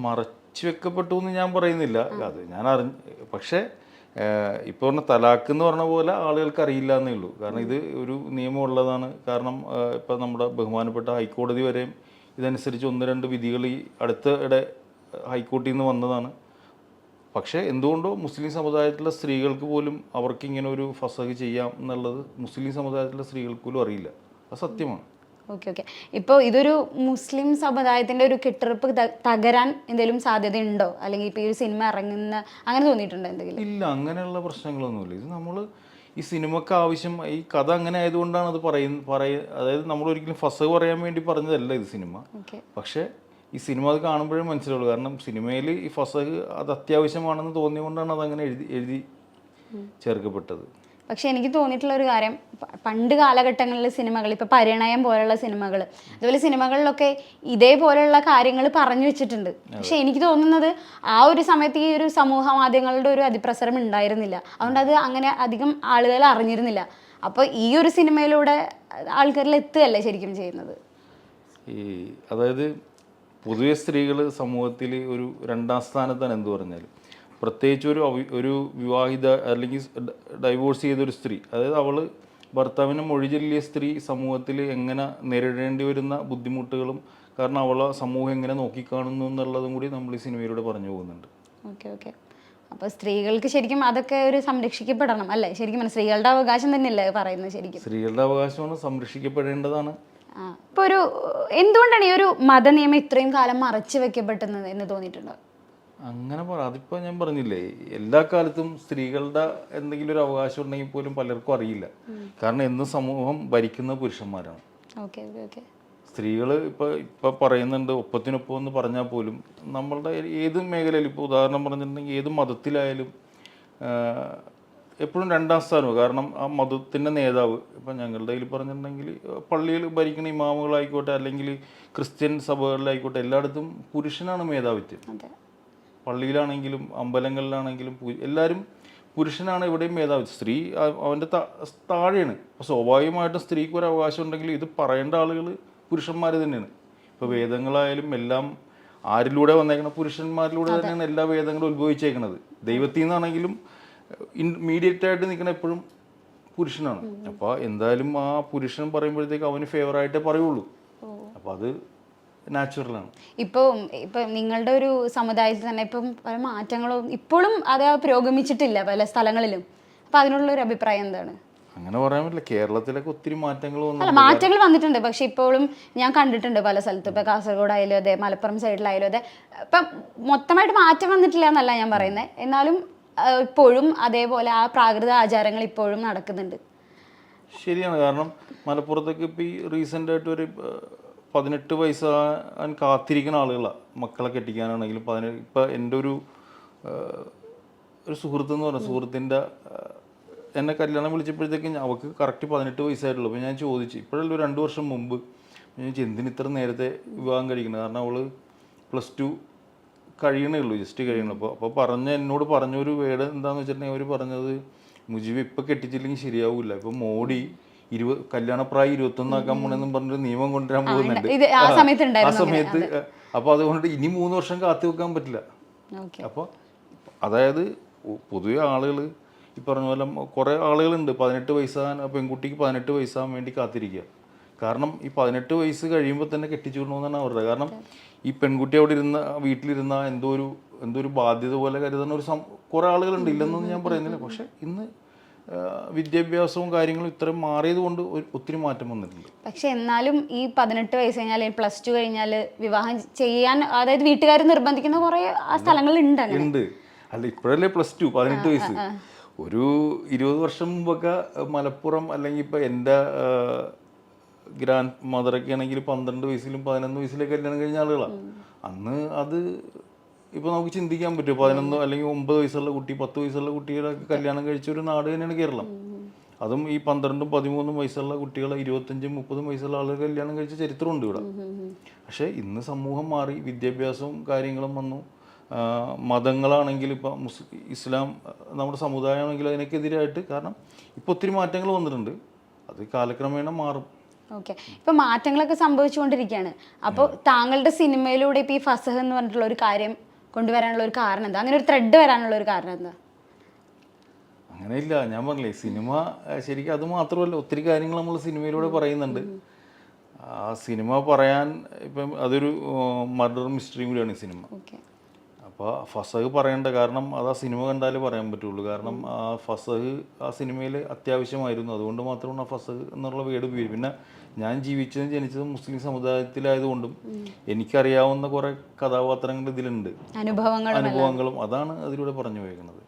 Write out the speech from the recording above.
മറച്ചു വെക്കപ്പെട്ടു എന്ന് ഞാൻ പറയുന്നില്ല, അത് ഞാൻ പക്ഷേ ഇപ്പോൾ പറഞ്ഞ തലാക്ക് എന്ന് പറഞ്ഞ പോലെ ആളുകൾക്ക് അറിയില്ല എന്നേ ഉള്ളൂ. കാരണം ഇത് ഒരു നിയമം ഉള്ളതാണ്. കാരണം ഇപ്പം നമ്മുടെ ബഹുമാനപ്പെട്ട ഹൈക്കോടതി വരെയും ഇതനുസരിച്ച് 1-2 വിധികൾ ഈ അടുത്തിടെ ഹൈക്കോടതിയിൽ നിന്ന് വന്നതാണ്. പക്ഷേ എന്തുകൊണ്ടോ മുസ്ലിം സമുദായത്തിലെ സ്ത്രീകൾക്ക് പോലും അവർക്ക് ഇങ്ങനെ ഒരു ഫസഖ് ചെയ്യാം എന്നുള്ളത് മുസ്ലിം സമുദായത്തിലെ സ്ത്രീകൾക്ക് പോലും അറിയില്ല. അത് സത്യമാണ്. Okay okay. ഇപ്പോൾ ഇതൊരു മുസ്ലിം സമുദായത്തിൻ്റെ ഒരു കെട്ടുറപ്പ് തകരാൻ എന്തെങ്കിലും സാധ്യതയുണ്ടോ? അല്ലെങ്കിൽ ഇപ്പോൾ ഈ ഒരു സിനിമ ഇറങ്ങുന്ന അങ്ങനെ തോന്നിയിട്ടുണ്ടോ എന്തെങ്കിലും? ഇല്ല, അങ്ങനെയുള്ള പ്രശ്നങ്ങളൊന്നുമില്ല. ഇത് നമ്മൾ ഈ സിനിമക്ക് ആവശ്യം ഈ കഥ അങ്ങനെ ആയതുകൊണ്ടാണ് അത് അതായത് നമ്മൾ ഒരിക്കലും ഫസഖ് പറയാൻ വേണ്ടി പറഞ്ഞതല്ല ഇത് സിനിമ. പക്ഷേ ഈ സിനിമ അത് കാണുമ്പോഴേ മനസ്സിലാവുള്ളൂ. കാരണം സിനിമയിൽ ഈ ഫസഖ് അത് അത്യാവശ്യമാണെന്ന് തോന്നിയുകൊണ്ടാണ് അതങ്ങനെ എഴുതി ചേർക്കപ്പെട്ടത്. പക്ഷെ എനിക്ക് തോന്നിയിട്ടുള്ള ഒരു കാര്യം, പണ്ട് കാലഘട്ടങ്ങളിലെ സിനിമകൾ, ഇപ്പോൾ പരിണയം പോലുള്ള സിനിമകൾ, അതുപോലെ സിനിമകളിലൊക്കെ ഇതേപോലെയുള്ള കാര്യങ്ങൾ പറഞ്ഞു വെച്ചിട്ടുണ്ട്. പക്ഷെ എനിക്ക് തോന്നുന്നത് ആ ഒരു സമയത്ത് ഈ ഒരു സമൂഹ മാധ്യമങ്ങളുടെ ഒരു അതിപ്രസരം ഉണ്ടായിരുന്നില്ല. അതുകൊണ്ട് അത് അങ്ങനെ അധികം ആളുകൾ അറിഞ്ഞിരുന്നില്ല. അപ്പോൾ ഈ ഒരു സിനിമയിലൂടെ ആൾക്കാരിൽ എത്തുകയല്ലേ ശരിക്കും ചെയ്യുന്നത്. അതായത് പൊതുവെ സ്ത്രീകൾ സമൂഹത്തിൽ ഒരു 2ാം സ്ഥാനത്താണ് എന്ത് പറഞ്ഞാലും. പ്രത്യേകിച്ച് ഒരു വിവാഹിത അല്ലെങ്കിൽ ഡൈവോഴ്സ് ചെയ്തൊരു സ്ത്രീ, അതായത് അവൾ ഭർത്താവിനെ മൊഴി ചൊല്ലിയ സ്ത്രീ സമൂഹത്തിൽ എങ്ങനെ നേരിടേണ്ടി വരുന്ന ബുദ്ധിമുട്ടുകളും, കാരണം അവളെ സമൂഹം എങ്ങനെ നോക്കിക്കാണുന്നു എന്നുള്ളതും കൂടി നമ്മൾ ഈ സിനിമയിലൂടെ പറഞ്ഞു പോകുന്നുണ്ട്. Okay okay. അപ്പോൾ സ്ത്രീകൾക്ക് ശരിക്കും അതൊക്കെ ഒരു സംരക്ഷിക്കപ്പെടണം അല്ലേ? ശരിക്കും സ്ത്രീകളുടെ അവകാശം തന്നെയല്ലേ പറയുന്നത്? ശരിക്കും സ്ത്രീകളുടെ അവകാശമാണ്, സംരക്ഷിക്കപ്പെടേണ്ടതാണ്. ഇപ്പോൾ എന്തുകൊണ്ടാണ് ഈ ഒരു മതനിയമം ഇത്രയും കാലം മറച്ചു വെക്കപ്പെട്ടത് എന്ന് തോന്നിയിട്ടുണ്ടോ? അങ്ങനെ അതിപ്പോൾ ഞാൻ പറഞ്ഞില്ലേ, എല്ലാ കാലത്തും സ്ത്രീകളുടെ എന്തെങ്കിലും ഒരു അവകാശം ഉണ്ടെങ്കിൽ പോലും പലർക്കും അറിയില്ല. കാരണം എന്നും സമൂഹം ഭരിക്കുന്ന പുരുഷന്മാരാണ്. സ്ത്രീകൾ ഇപ്പോൾ പറയുന്നുണ്ട് ഒപ്പത്തിനൊപ്പം എന്ന് പറഞ്ഞാൽ പോലും നമ്മളുടെ ഏത് മേഖലയിൽ, ഇപ്പോൾ ഉദാഹരണം പറഞ്ഞിട്ടുണ്ടെങ്കിൽ ഏത് മതത്തിലായാലും എപ്പോഴും 2ാം സ്ഥാനമാണ്. കാരണം ആ മതത്തിൻ്റെ നേതാവ്, ഇപ്പം ഞങ്ങളുടെ കയ്യിൽ പറഞ്ഞിട്ടുണ്ടെങ്കിൽ പള്ളിയിൽ ഭരിക്കുന്ന ഇമാമുകളായിക്കോട്ടെ അല്ലെങ്കിൽ ക്രിസ്ത്യൻ സഭകളിലായിക്കോട്ടെ എല്ലായിടത്തും പുരുഷനാണ് മേധാവിത്വം. പള്ളിയിലാണെങ്കിലും അമ്പലങ്ങളിലാണെങ്കിലും എല്ലാവരും പുരുഷനാണ് എവിടെയും മേധാവി. സ്ത്രീ അവൻ്റെ താഴെയാണ്. അപ്പോൾ സ്വാഭാവികമായിട്ടും സ്ത്രീക്ക് ഒരു അവകാശം ഉണ്ടെങ്കിൽ ഇത് പറയേണ്ട ആളുകൾ പുരുഷന്മാർ തന്നെയാണ്. ഇപ്പോൾ വേദങ്ങളായാലും എല്ലാം ആരിലൂടെ വന്നേക്കണം? പുരുഷന്മാരിലൂടെ തന്നെയാണ് എല്ലാ വേദങ്ങളും ഉത്ഭവിച്ചേക്കുന്നത്. ദൈവത്തിൽ നിന്നാണെങ്കിലും ഇമ്മീഡിയറ്റ് ആയിട്ട് നിൽക്കുന്ന എപ്പോഴും പുരുഷനാണ്. അപ്പോൾ എന്തായാലും ആ പുരുഷൻ പറയുമ്പോഴത്തേക്ക് അവന് ഫേവറായിട്ടേ പറയുള്ളൂ. അപ്പോൾ അത് നാച്ചുറലാണ്. ഇപ്പം നിങ്ങളുടെ ഒരു സമുദായത്തിൽ തന്നെ ഇപ്പം പല മാറ്റങ്ങളും ഇപ്പോഴും അത് പുരോഗമിച്ചിട്ടില്ല പല സ്ഥലങ്ങളിലും. അപ്പം അതിനുള്ളൊരു അഭിപ്രായം എന്താണ്? അങ്ങനെ പറയാൻ പറ്റില്ല. കേരളത്തിലൊക്കെ ഒത്തിരി മാറ്റങ്ങൾ വന്നിട്ടുണ്ട്. പക്ഷെ ഇപ്പോഴും ഞാൻ കണ്ടിട്ടുണ്ട് പല സ്ഥലത്തും. ഇപ്പം കാസർഗോഡ് ആയാലും അതെ, മലപ്പുറം സൈഡിലായാലും അതെ, ഇപ്പം മൊത്തമായിട്ട് മാറ്റം വന്നിട്ടില്ല എന്നല്ല ഞാൻ പറയുന്നത്. എന്നാലും ഇപ്പോഴും അതേപോലെ ആ പ്രാകൃത ആചാരങ്ങൾ ഇപ്പോഴും നടക്കുന്നുണ്ട്. ശരിയാണ്. കാരണം മലപ്പുറത്തൊക്കെ ഇപ്പം ഈ റീസെൻ്റ് ആയിട്ട് ഒരു 18 വയസ്സാൻ കാത്തിരിക്കുന്ന ആളുകളാണ് മക്കളെ കെട്ടിക്കാനാണെങ്കിലും. ഇപ്പം എൻ്റെ ഒരു സുഹൃത്തെന്ന് പറഞ്ഞ സുഹൃത്തിൻ്റെ എന്നെ കല്യാണം വിളിച്ചപ്പോഴത്തേക്കും അവൾക്ക് കറക്റ്റ് 18 വയസ്സായിട്ടുള്ളൂ. അപ്പോൾ ഞാൻ ചോദിച്ചു, ഇപ്പോഴല്ല 2 വർഷം മുമ്പ് ഞാൻ ചോദിച്ചു എന്തിന് ഇത്ര നേരത്തെ വിവാഹം കഴിക്കുന്നത്? കാരണം അവൾ +2 കഴിയണേ ഉള്ളൂ, ജസ്റ്റ് കഴിയണു. അപ്പോൾ എന്നോട് പറഞ്ഞൊരു വേർഡ് എന്താണെന്ന് വെച്ചിട്ടുണ്ടെങ്കിൽ അവർ പറഞ്ഞത്, മുജീബ് ഇപ്പം കെട്ടിച്ചില്ലെങ്കിൽ ശരിയാവില്ല, ഇപ്പം മോഡി കല്യാണപ്രായം 21 ആക്കാൻ പോണെന്നും പറഞ്ഞൊരു നിയമം കൊണ്ടുവരാൻ പോകുന്നുണ്ട് ആ സമയത്ത്. അപ്പോൾ അതുകൊണ്ട് ഇനി 3 വർഷം കാത്തു വെക്കാൻ പറ്റില്ല. അപ്പോൾ അതായത് പൊതുവെ ആളുകൾ ഈ പറഞ്ഞ പോലെ കുറേ ആളുകളുണ്ട് 18 വയസ്സാകാൻ, പെൺകുട്ടിക്ക് 18 വയസ്സാകാൻ വേണ്ടി കാത്തിരിക്കുക. കാരണം ഈ 18 വയസ്സ് കഴിയുമ്പോൾ തന്നെ കെട്ടിച്ചു വിടണമെന്നാണ് അവരുടെ. കാരണം ഈ പെൺകുട്ടി അവിടെ വീട്ടിലിരുന്ന എന്തോ ഒരു ബാധ്യത പോലെ കരുതുന്ന കുറേ ആളുകളുണ്ട്. ഇല്ലെന്നൊന്നും ഞാൻ പറയുന്നില്ല. പക്ഷെ ഇന്ന് വിദ്യാഭ്യാസവും കാര്യങ്ങളും ഇത്രയും മാറിയത് കൊണ്ട് ഒത്തിരി മാറ്റം വന്നിട്ടുണ്ട്. പക്ഷെ എന്നാലും ഈ 18 വയസ്സ് കഴിഞ്ഞാൽ +2 കഴിഞ്ഞാൽ വിവാഹം ചെയ്യാൻ, അതായത് വീട്ടുകാർ നിർബന്ധിക്കുന്ന കുറേ സ്ഥലങ്ങളുണ്ട്. അല്ല ഇപ്പോഴല്ലേ +2 18 വയസ്സ്. ഒരു 20 വർഷം മുമ്പൊക്കെ മലപ്പുറം അല്ലെങ്കിൽ ഇപ്പം എൻ്റെ ഗ്രാൻഡ് മദറൊക്കെ ആണെങ്കിൽ 12 വയസ്സിലും 11 വയസ്സിലേക്ക് കല്യാണം കഴിഞ്ഞ ആളുകളാണ്. അന്ന് അത് ഇപ്പോൾ നമുക്ക് ചിന്തിക്കാൻ പറ്റും. 11 അല്ലെങ്കിൽ 9 വയസ്സുള്ള കുട്ടി, 10 വയസ്സുള്ള കുട്ടികളൊക്കെ കല്യാണം കഴിച്ച ഒരു നാട് തന്നെയാണ് കേരളം. അതും ഈ 12ഉം 13ഉം വയസ്സുള്ള കുട്ടികളെ 25ഉം 30ഉം വയസ്സുള്ള ആളുകൾ കല്യാണം കഴിച്ച ചരിത്രമുണ്ട് ഇവിടെ. പക്ഷേ ഇന്ന് സമൂഹം മാറി, വിദ്യാഭ്യാസവും കാര്യങ്ങളും വന്നു. മതങ്ങളാണെങ്കിൽ ഇപ്പം ഇസ്ലാം നമ്മുടെ സമുദായമാണെങ്കിൽ അതിനൊക്കെതിരായിട്ട്, കാരണം ഇപ്പോൾ ഒത്തിരി മാറ്റങ്ങൾ വന്നിട്ടുണ്ട്. അത് കാലക്രമേണ മാറും. ഓക്കെ, ഇപ്പൊ മാറ്റങ്ങളൊക്കെ സംഭവിച്ചുകൊണ്ടിരിക്കുകയാണ്. അപ്പോൾ താങ്കളുടെ സിനിമയിലൂടെ ഇപ്പൊ ഈ ഫസഹ് എന്ന് പറഞ്ഞിട്ടുള്ള ഒരു കാര്യം കൊണ്ടുവരാനുള്ള ഒരു കാരണം എന്താ, അങ്ങനെ ഒരു ത്രെഡ് വരാനുള്ള ഒരു കാരണം എന്താ? അങ്ങനെയില്ല, ഞാൻ പറഞ്ഞില്ലേ സിനിമ ശരിക്കും അത് മാത്രമല്ല, ഒത്തിരി കാര്യങ്ങൾ നമ്മൾ സിനിമയിലൂടെ പറയുന്നുണ്ട്. ആ സിനിമ പറയാൻ ഇപ്പം അതൊരു മർഡർ മിസ്റ്ററിയും കൂടിയാണ് ഈ സിനിമ. ഓക്കെ, അപ്പോൾ ഫസഹ് പറയേണ്ട കാരണം അത് ആ സിനിമ കണ്ടാലേ പറയാൻ പറ്റുള്ളൂ. കാരണം ആ ഫസഹ് ആ സിനിമയിൽ അത്യാവശ്യമായിരുന്നു, അതുകൊണ്ട് മാത്രമാണ് ആ ഫസഹ് എന്നുള്ള വേർഡ് ഉപയോഗിച്ചത്. പിന്നെ ഞാൻ ജീവിച്ചതും ജനിച്ചതും മുസ്ലിം സമുദായത്തിലായതുകൊണ്ടും എനിക്കറിയാവുന്ന കുറേ കഥാപാത്രങ്ങൾ ഇതിലുണ്ട്, അനുഭവങ്ങളും അനുഭവങ്ങളും, അതാണ് അതിലൂടെ പറഞ്ഞു പോയിരിക്കുന്നത്.